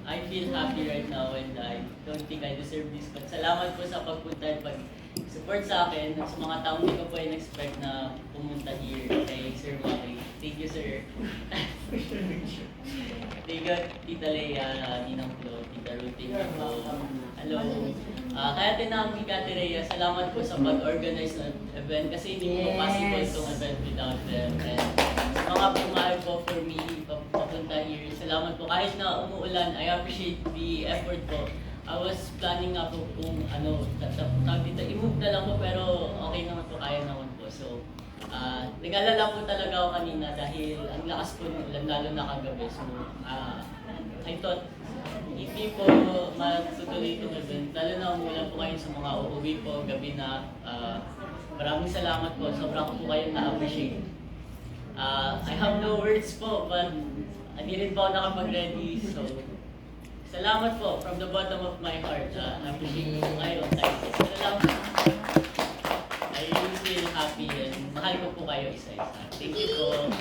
I feel happy right now and I don't think I deserve this. But salamat po sa pagpunta at pag-support sa akin at sa mga taong hindi ko po in-expect na pumunta here kay Sir Maki. Thank you, sir. Thank you, Tita Leia, Ninang Flo, Tita Ruth, thank you po. Hello. Kaya tinawag Ate Rhea, salamat po sa pag-organize ng event kasi hindi po possible itong event without them. And sa mga pumayag po for me, papunta here, salamat po. Kahit na umuulan, I appreciate the effort po. I was planning nga po kung dito, i-move na lang po pero okay naman po, kaya naman po. So, nag-alala po talaga ako kanina dahil ang lakas po ng ulan, lalo na kagabi. So, I thought, hindi po matutuloy itong event, lalo na umulan po kayo sa mga uuwi po, gabi na. Maraming salamat po, sobrang ko po kayo na-appreciate. I have no words po, but hindi rin po ako nakapag-ready, so salamat po from the bottom of my heart. I-appreciate po kayo. Salamat. I really feel happy and mahal ko po kayo isa-isa. Thank you po.